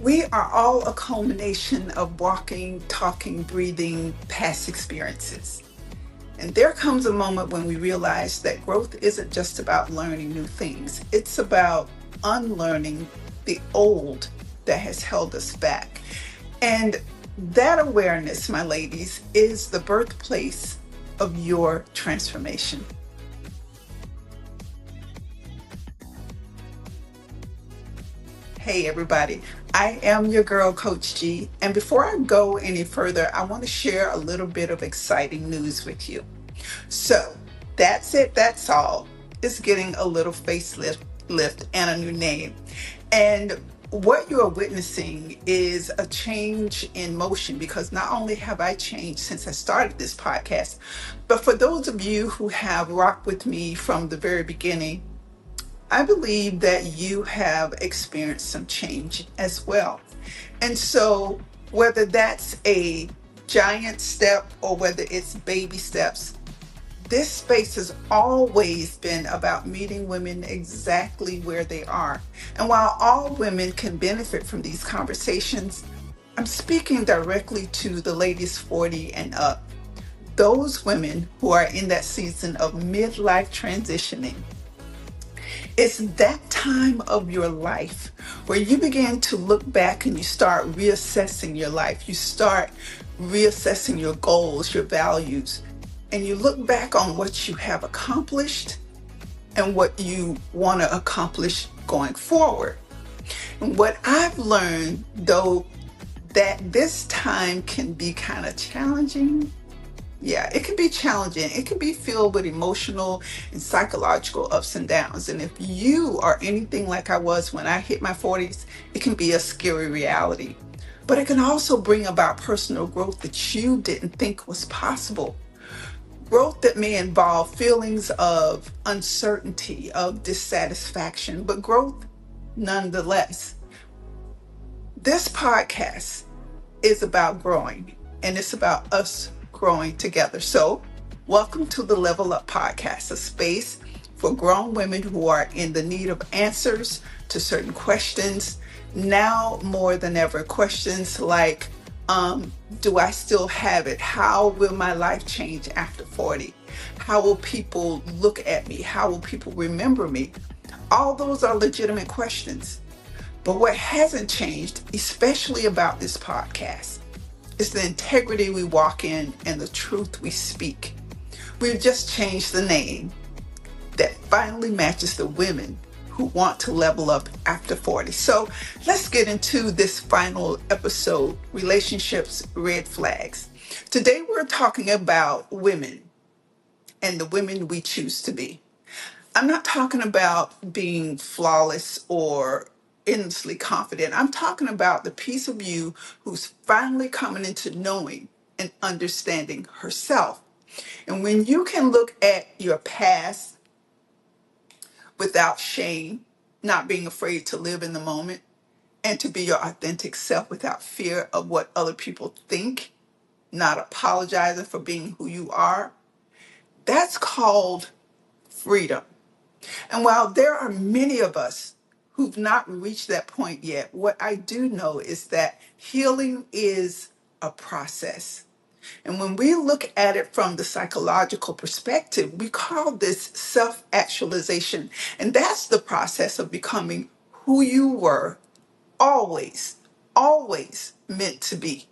We are all a culmination of walking, talking, breathing past experiences. And there comes a moment when we realize that growth isn't just about learning new things, it's about unlearning the old that has held us back. And that awareness, my ladies, is the birthplace of your transformation. Hey, everybody. I am your girl, Coach G. And before I go any further, I want to share a little bit of exciting news with you. So that's it. That's all. It's getting a little lift and a new name. And what you are witnessing is a change in motion because not only have I changed since I started this podcast, but for those of you who have rocked with me from the very beginning, I believe that you have experienced some change as well. And so, whether that's a giant step or whether it's baby steps, this space has always been about meeting women exactly where they are. And while all women can benefit from these conversations, I'm speaking directly to the ladies 40 and up, those women who are in that season of midlife transitioning. It's that time of your life where you begin to look back and you start reassessing your life. You start reassessing your goals, your values, and you look back on what you have accomplished and what you want to accomplish going forward. And what I've learned, though, that this time can be kind of challenging. Yeah, it can be challenging. It can be filled with emotional and psychological ups and downs. And if you are anything like I was when I hit my 40s, it can be a scary reality. But it can also bring about personal growth that you didn't think was possible. Growth that may involve feelings of uncertainty, of dissatisfaction, but growth nonetheless. This podcast is about growing, and it's about us growing together. So, welcome to the Level Up Podcast, a space for grown women who are in the need of answers to certain questions. Now more than ever, questions like, do I still have it? How will my life change after 40? How will people look at me? How will people remember me? All those are legitimate questions. But what hasn't changed, especially about this podcast, is the integrity we walk in and the truth we speak. We've just changed the name that finally matches the women who want to level up after 40. So let's get into this final episode, Relationships Red Flags. Today we're talking about women and the women we choose to be. I'm not talking about being flawless or endlessly confident. I'm talking about the piece of you who's finally coming into knowing and understanding herself. And when you can look at your past without shame, not being afraid to live in the moment, and to be your authentic self without fear of what other people think, not apologizing for being who you are, that's called freedom. And while there are many of us who've not reached that point yet, what I do know is that healing is a process. And when we look at it from the psychological perspective, we call this self-actualization. And that's the process of becoming who you were always, always meant to be.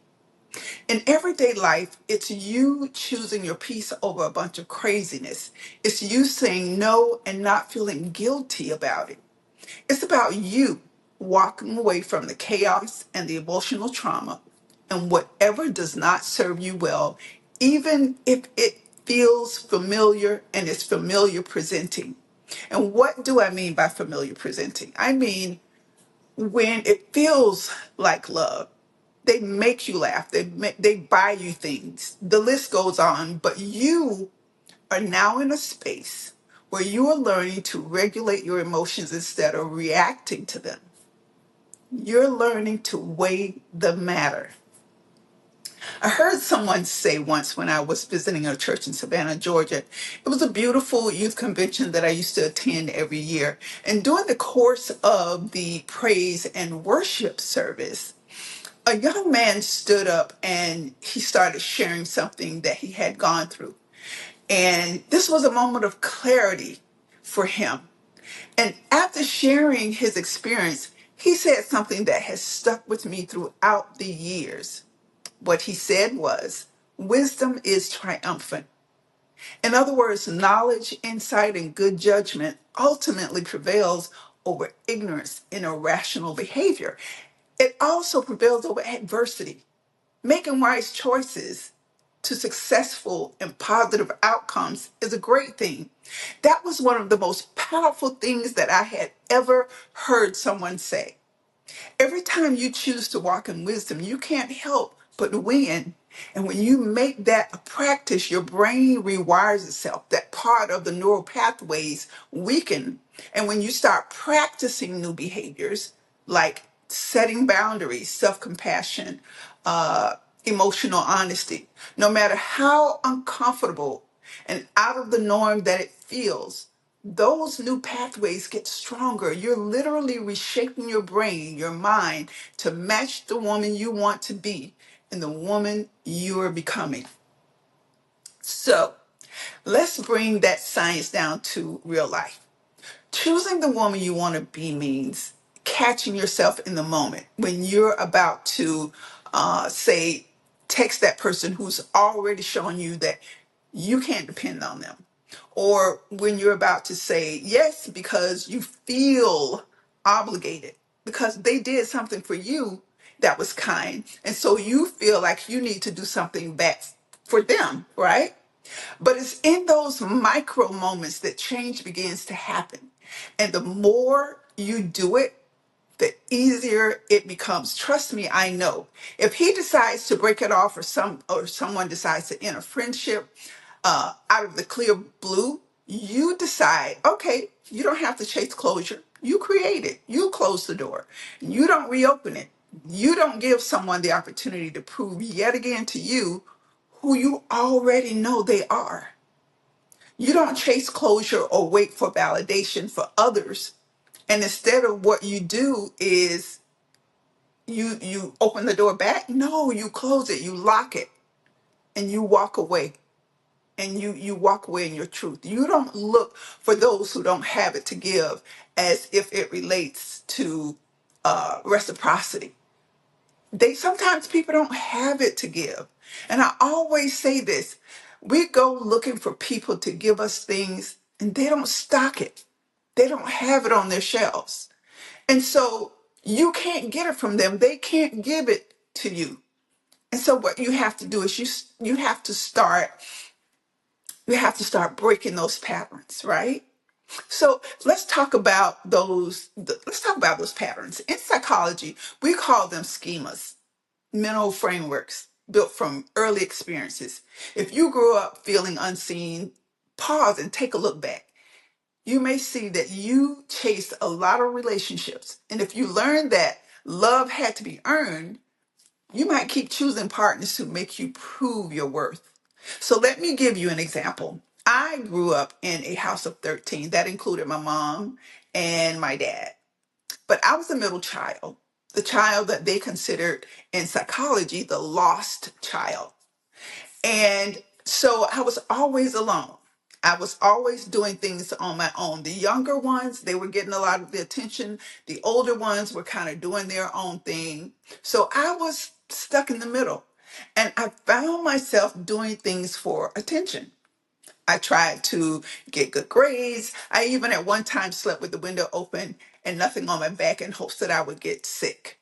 In everyday life, it's you choosing your peace over a bunch of craziness. It's you saying no and not feeling guilty about it. It's about you walking away from the chaos and the emotional trauma and whatever does not serve you well, even if it feels familiar and is familiar presenting. And what do I mean by familiar presenting? I mean, when it feels like love, they make you laugh, they buy you things. The list goes on, but you are now in a space where you are learning to regulate your emotions instead of reacting to them. You're learning to weigh the matter. I heard someone say once when I was visiting a church in Savannah, Georgia, it was a beautiful youth convention that I used to attend every year. And during the course of the praise and worship service, a young man stood up and he started sharing something that he had gone through. And this was a moment of clarity for him. And after sharing his experience, he said something that has stuck with me throughout the years. What he said was, wisdom is triumphant. In other words, knowledge, insight, and good judgment ultimately prevails over ignorance and irrational behavior. It also prevails over adversity. Making wise choices to successful and positive outcomes is a great thing. That was one of the most powerful things that I had ever heard someone say. Every time you choose to walk in wisdom, you can't help but win. And when you make that a practice, your brain rewires itself. That part of the neural pathways weaken. And when you start practicing new behaviors like setting boundaries, self compassion, emotional honesty, no matter how uncomfortable and out of the norm that it feels, those new pathways get stronger. You're literally reshaping your brain, your mind to match the woman you want to be and the woman you are becoming. So let's bring that science down to real life. Choosing the woman you want to be means catching yourself in the moment when you're about to, say, text that person who's already showing you that you can't depend on them. Or when you're about to say yes because you feel obligated because they did something for you that was kind. And so you feel like you need to do something back for them, right? But it's in those micro moments that change begins to happen. And the more you do it, the easier it becomes. Trust me, I know. If he decides to break it off or someone decides to end a friendship out of the clear blue, you decide, okay, you don't have to chase closure. You create it. You close the door. You don't reopen it. You don't give someone the opportunity to prove yet again to you who you already know they are. You don't chase closure or wait for validation for others. And instead of what you do is you open the door back. No, you close it, you lock it, and you walk away. And you walk away in your truth. You don't look for those who don't have it to give as if it relates to reciprocity. They sometimes people don't have it to give. And I always say this, we go looking for people to give us things and they don't stock it. They don't have it on their shelves. And so you can't get it from them. They can't give it to you. And so what you have to do is you have to start breaking those patterns, right? So let's talk about those patterns. In psychology, we call them schemas, mental frameworks built from early experiences. If you grew up feeling unseen, pause and take a look back. You may see that you chased a lot of relationships. And if you learned that love had to be earned, you might keep choosing partners who make you prove your worth. So let me give you an example. I grew up in a house of 13. That included my mom and my dad. But I was the middle child, the child that they considered in psychology the lost child. And so I was always alone. I was always doing things on my own. The younger ones, they were getting a lot of the attention. The older ones were kind of doing their own thing. So I was stuck in the middle. And I found myself doing things for attention. I tried to get good grades. I even at one time slept with the window open and nothing on my back in hopes that I would get sick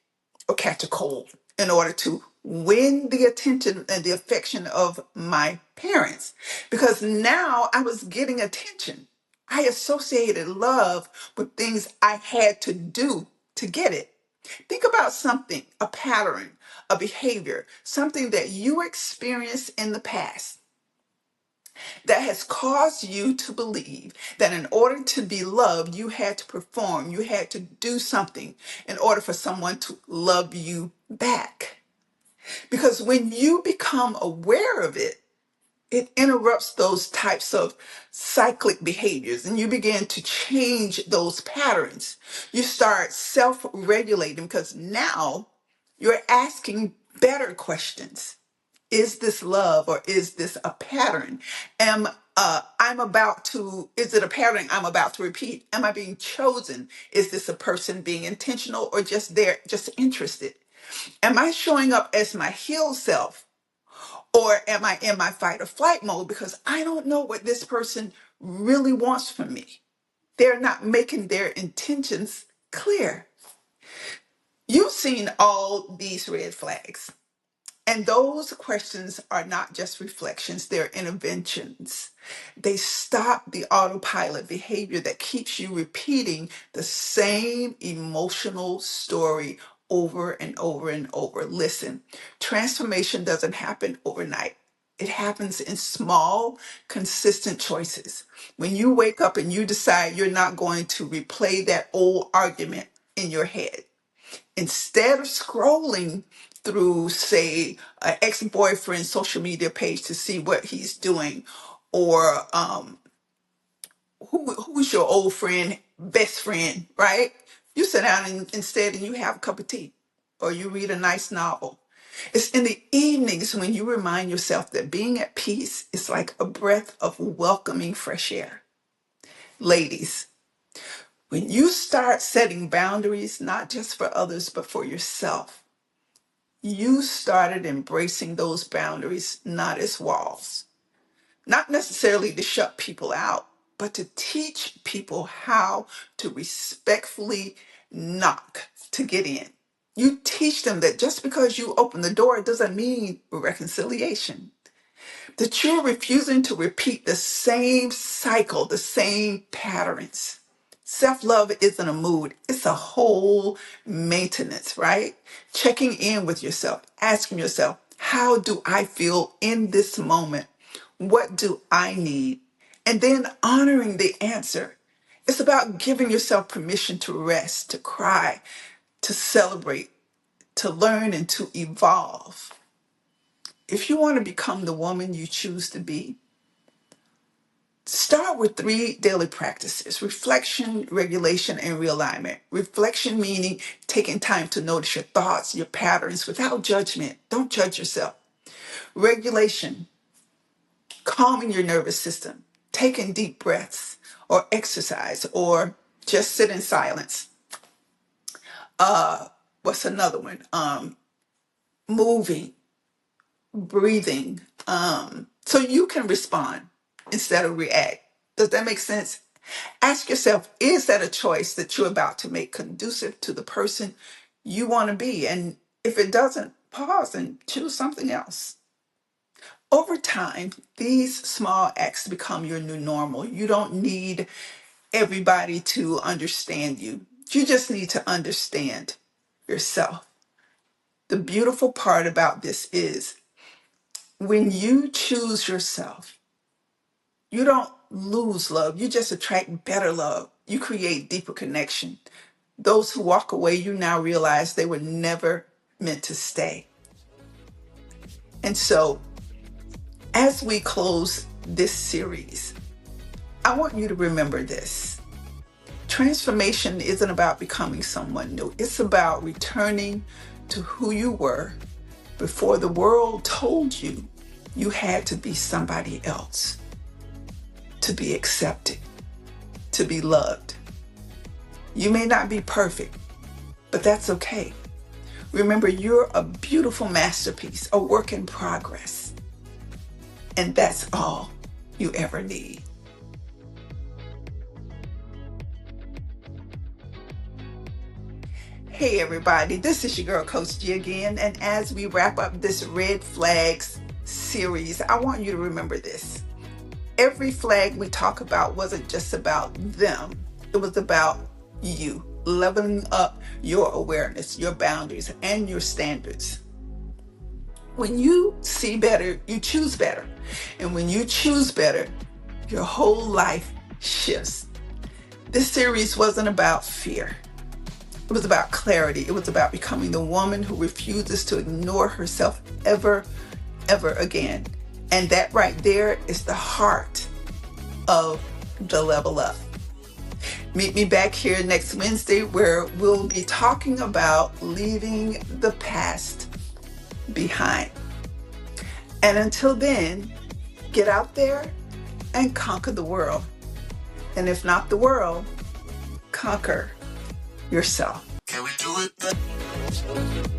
or catch a cold in order to win the attention and the affection of my parents. Because now I was getting attention. I associated love with things I had to do to get it. Think about something, a pattern, a behavior, something that you experienced in the past that has caused you to believe that in order to be loved, you had to perform, you had to do something in order for someone to love you back. Because when you become aware of it, it interrupts those types of cyclic behaviors and you begin to change those patterns. You start self regulating because now you're asking better questions. Is this love or is this a pattern? Am I'm about to, is it a pattern I'm about to repeat? Am I being chosen? Is this a person being intentional or just there, just interested? Am I showing up as my healed self or am I in my fight or flight mode because I don't know what this person really wants from me? They're not making their intentions clear. You've seen all these red flags. And those questions are not just reflections, they're interventions. They stop the autopilot behavior that keeps you repeating the same emotional story over and over and over. Listen, transformation doesn't happen overnight. It happens in small, consistent choices. When you wake up and you decide you're not going to replay that old argument in your head, instead of scrolling through, say, an ex-boyfriend's social media page to see what he's doing, or who's your old friend, best friend, right? You sit down and instead and you have a cup of tea, or you read a nice novel. It's in the evenings when you remind yourself that being at peace is like a breath of welcoming fresh air. Ladies, when you start setting boundaries, not just for others, but for yourself, you started embracing those boundaries not as walls, not necessarily to shut people out, but to teach people how to respectfully knock to get in. You teach them that just because you open the door doesn't mean reconciliation, that you're refusing to repeat the same cycle, the same patterns. Self love isn't a mood, it's a whole maintenance, right? Checking in with yourself, asking yourself, how do I feel in this moment? What do I need? And then honoring the answer. It's about giving yourself permission to rest, to cry, to celebrate, to learn, and to evolve. If you want to become the woman you choose to be, start with 3 daily practices: reflection, regulation, and realignment. Reflection meaning taking time to notice your thoughts, your patterns without judgment. Don't judge yourself. Regulation, calming your nervous system, taking deep breaths, or exercise, or just sit in silence. What's another one? Moving, breathing, so you can respond instead of react. Does that make sense? Ask yourself, is that a choice that you're about to make conducive to the person you want to be? And if it doesn't, pause and choose something else. Over time, these small acts become your new normal. You don't need everybody to understand you. You just need to understand yourself. The beautiful part about this is when you choose yourself, you don't lose love. You just attract better love. You create deeper connection. Those who walk away, you now realize they were never meant to stay. And so, as we close this series, I want you to remember this. Transformation isn't about becoming someone new. It's about returning to who you were before the world told you you had to be somebody else, to be accepted, to be loved. You may not be perfect, but that's okay. Remember, you're a beautiful masterpiece, a work in progress. And that's all you ever need. Hey everybody, this is your girl Coach G again. And as we wrap up this Red Flags series, I want you to remember this. Every flag we talk about wasn't just about them. It was about you, leveling up your awareness, your boundaries, and your standards. When you see better, you choose better. And when you choose better, your whole life shifts. This series wasn't about fear. It was about clarity. It was about becoming the woman who refuses to ignore herself ever again. And that right there is the heart of the Level Up. Meet me back here next Wednesday where we'll be talking about leaving the past behind. And until then, get out there and conquer the world. And if not the world, conquer yourself. Can we do it?